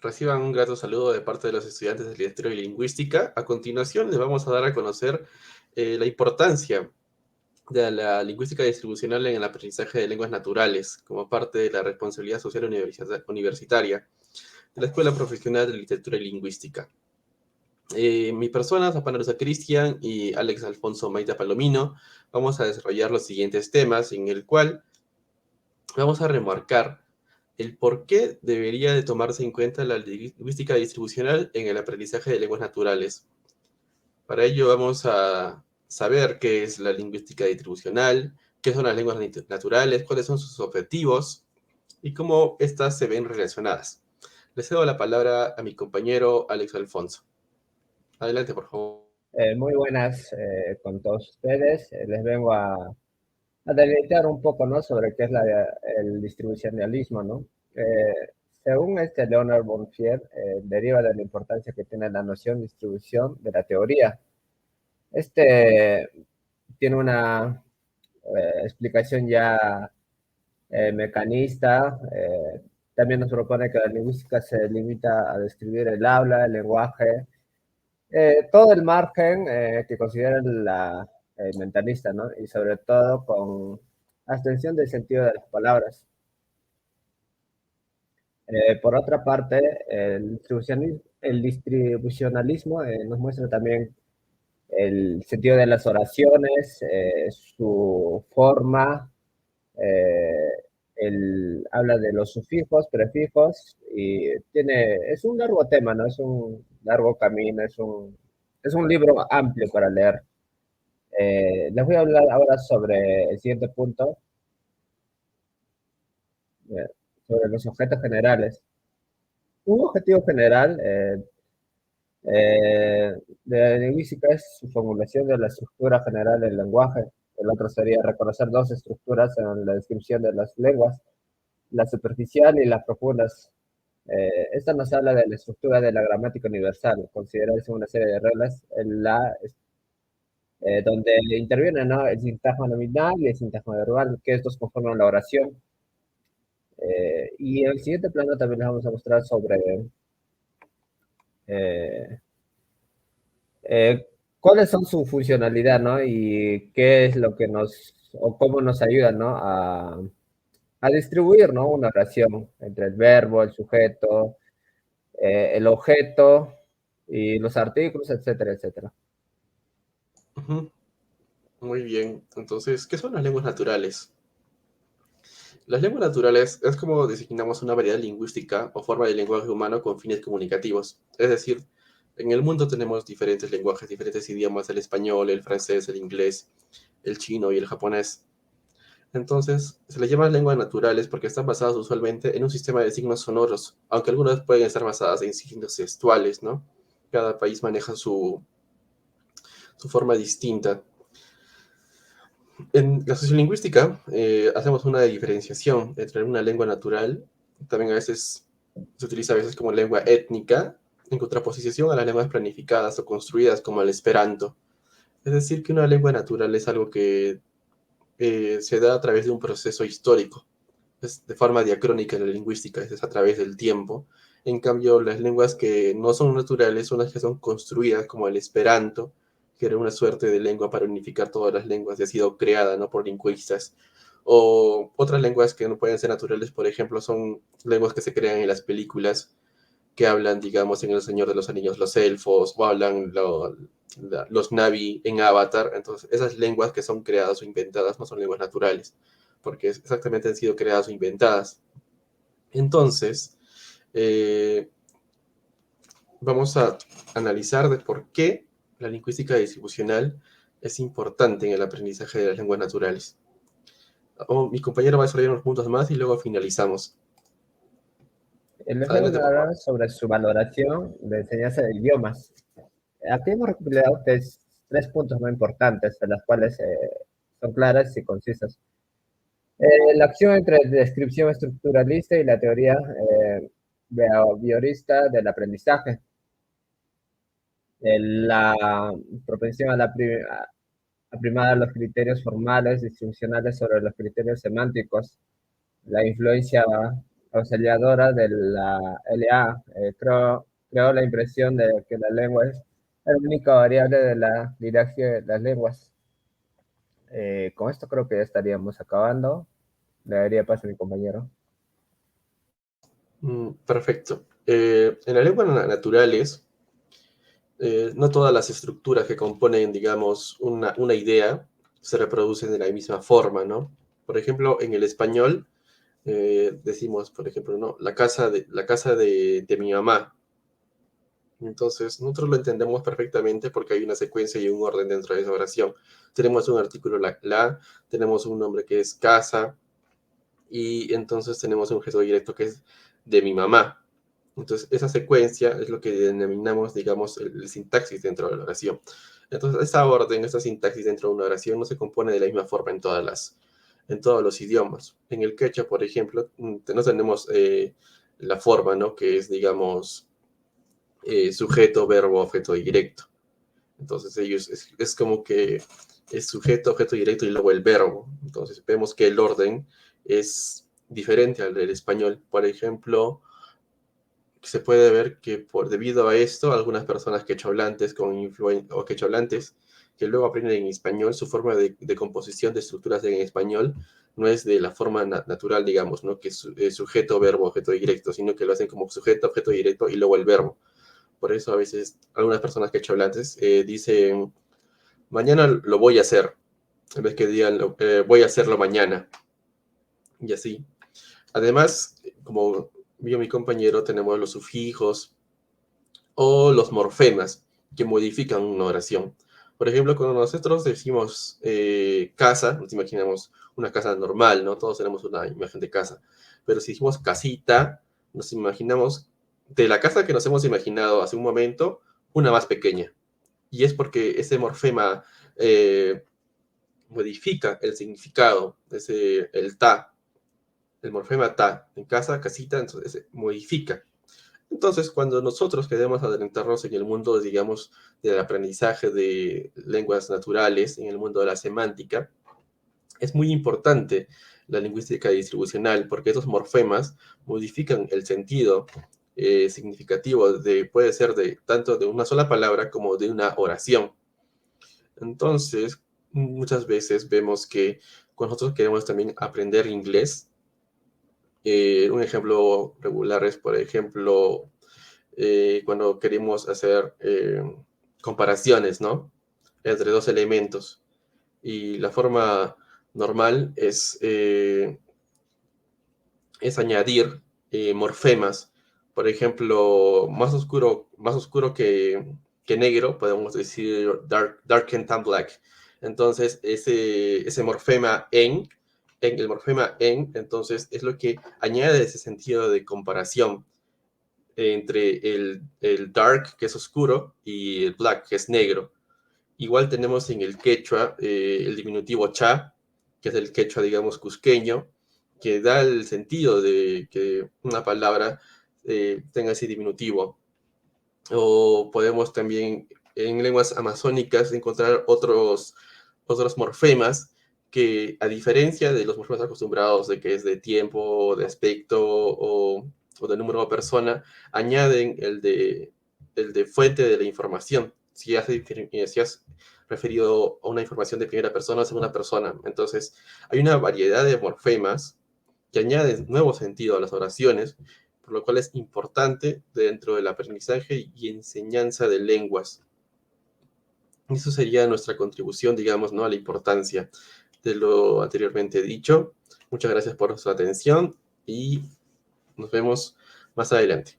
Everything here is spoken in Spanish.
Reciban un grato saludo de parte de los estudiantes de Literatura y Lingüística. A continuación, les vamos a dar a conocer la importancia de la lingüística distribucional en el aprendizaje de lenguas naturales, como parte de la responsabilidad social universitaria de la Escuela Profesional de Literatura y Lingüística. Mi persona, Zapana Rosa Cristian y Alex Alfonso Maita Palomino, vamos a desarrollar los siguientes temas, en el cual vamos a remarcar el por qué debería de tomarse en cuenta la lingüística distribucional en el aprendizaje de lenguas naturales. Para ello vamos a saber qué es la lingüística distribucional, qué son las lenguas naturales, cuáles son sus objetivos y cómo éstas se ven relacionadas. Le cedo la palabra a mi compañero Alex Alfonso. Adelante, por favor. Muy buenas con todos ustedes. Les vengo a deleitar un poco, ¿no?, sobre qué es el distribucionalismo, ¿no? Según Leonard Bonfier, deriva de la importancia que tiene la noción de distribución de la teoría. Tiene una explicación ya mecanista. También nos propone que la lingüística se limita a describir el habla, el lenguaje, todo el margen que considera el mentalista, ¿no? Y sobre todo con abstención del sentido de las palabras. Por otra parte, el distribucionalismo nos muestra también el sentido de las oraciones, su forma, eh, habla de los sufijos, prefijos, y es un largo tema, ¿no? Es un largo camino, es un libro amplio para leer. Les voy a hablar ahora sobre el siguiente punto, eh, sobre los objetos generales. Un objetivo general de la lingüística es su formulación de la estructura general del lenguaje. El otro sería reconocer dos estructuras en la descripción de las lenguas, la superficial y las profundas. Esta nos habla de la estructura de la gramática universal, considerarse una serie de reglas donde intervienen, ¿no?, el sintagma nominal y el sintagma verbal, que estos conforman la oración. Y en el siguiente plano también les vamos a mostrar sobre eh, cuáles son su funcionalidad, ¿no? Y qué es lo que o cómo nos ayudan, ¿no?, a distribuir, ¿no?, una oración entre el verbo, el sujeto, el objeto y los artículos, etcétera, etcétera. Muy bien. Entonces, ¿qué son las lenguas naturales? Las lenguas naturales es como designamos una variedad lingüística o forma de lenguaje humano con fines comunicativos. Es decir, en el mundo tenemos diferentes lenguajes, diferentes idiomas: el español, el francés, el inglés, el chino y el japonés. Entonces, se les llama lenguas naturales porque están basadas usualmente en un sistema de signos sonoros, aunque algunas pueden estar basadas en signos gestuales, ¿no? Cada país maneja su forma distinta. En la sociolingüística hacemos una diferenciación entre una lengua natural, también a veces se utiliza a veces como lengua étnica, en contraposición a las lenguas planificadas o construidas como el esperanto. Es decir, que una lengua natural es algo que se da a través de un proceso histórico, es de forma diacrónica en la lingüística, es a través del tiempo. En cambio, las lenguas que no son naturales son las que son construidas, como el esperanto, que era una suerte de lengua para unificar todas las lenguas y ha sido creada, ¿no?, por lingüistas. O otras lenguas que no pueden ser naturales, por ejemplo, son lenguas que se crean en las películas, que hablan, digamos, en El Señor de los Anillos, los elfos, o hablan los Na'vi en Avatar. Entonces, esas lenguas que son creadas o inventadas no son lenguas naturales, porque exactamente han sido creadas o inventadas. Entonces, eh, vamos a analizar de por qué la lingüística distribucional es importante en el aprendizaje de las lenguas naturales. Mi compañero va a desarrollar unos puntos más y luego finalizamos. Les voy a Adelante, por favor. hablar sobre su valoración de enseñanza de idiomas. Aquí hemos recopilado tres puntos muy importantes, de las cuales son claras y concisas. La acción entre descripción estructuralista y la teoría behaviorista del aprendizaje. La propensión a primar los criterios formales distribucionales sobre los criterios semánticos. La influencia auxiliadora de la LA, creó la impresión de que la lengua es la única variable de la didaxia de las lenguas. Con esto creo que ya estaríamos acabando. Le daría paso a mi compañero. Perfecto. En las lenguas naturales, no todas las estructuras que componen, digamos, una idea se reproducen de la misma forma, ¿no? Por ejemplo, en el español decimos, por ejemplo, ¿no? La casa de mi mamá. Entonces, nosotros lo entendemos perfectamente porque hay una secuencia y un orden dentro de esa oración. Tenemos un artículo, tenemos un nombre que es casa, y entonces tenemos un objeto directo que es de mi mamá. Entonces, esa secuencia es lo que denominamos, digamos, el sintaxis dentro de la oración. Entonces, esa orden, esa sintaxis dentro de una oración no se compone de la misma forma en todos los idiomas. En el quechua, por ejemplo, no tenemos la forma, ¿no? Que es, digamos, sujeto, verbo, objeto directo. Entonces, ellos es como que es sujeto, objeto directo y luego el verbo. Entonces, vemos que el orden es diferente al del español. Por ejemplo, se puede ver que debido a esto, algunas personas quechohablantes o quechohablantes que luego aprenden en español, su forma de composición de estructuras en español no es de la forma natural, digamos, ¿no? Que es sujeto, verbo, objeto directo, sino que lo hacen como sujeto, objeto directo y luego el verbo. Por eso a veces algunas personas quechohablantes dicen, mañana lo voy a hacer, en vez que digan, voy a hacerlo mañana, y así. Además, como vio mi compañero, tenemos los sufijos o los morfemas que modifican una oración. Por ejemplo, cuando nosotros decimos casa, nos imaginamos una casa normal, ¿no? Todos tenemos una imagen de casa. Pero si decimos casita, nos imaginamos de la casa que nos hemos imaginado hace un momento, una más pequeña. Y es porque ese morfema modifica el significado, el ta, el morfema ta, en casa, casita, entonces modifica. Entonces, cuando nosotros queremos adentrarnos en el mundo, digamos, del aprendizaje de lenguas naturales, en el mundo de la semántica, es muy importante la lingüística distribucional, porque esos morfemas modifican el sentido significativo puede ser tanto de una sola palabra como de una oración. Entonces, muchas veces vemos que cuando nosotros queremos también aprender inglés, un ejemplo regular es, por ejemplo, cuando queremos hacer comparaciones, ¿no? Entre dos elementos. Y la forma normal es añadir morfemas. Por ejemplo, más oscuro que negro, podemos decir dark than black. Entonces, ese morfema el morfema en, entonces es lo que añade ese sentido de comparación entre el dark, que es oscuro, y el black, que es negro. Igual tenemos en el quechua el diminutivo cha, que es el quechua, digamos, cusqueño, que da el sentido de que una palabra tenga ese diminutivo. O podemos también en lenguas amazónicas encontrar otros morfemas que, a diferencia de los morfemas acostumbrados, de que es de tiempo, de aspecto o de número de persona, añaden el de fuente de la información. Si has referido a una información de primera persona o segunda persona. Entonces, hay una variedad de morfemas que añaden nuevo sentido a las oraciones, por lo cual es importante dentro del aprendizaje y enseñanza de lenguas. Eso sería nuestra contribución, digamos, ¿no? A la importancia de lo anteriormente dicho. Muchas gracias por su atención y nos vemos más adelante.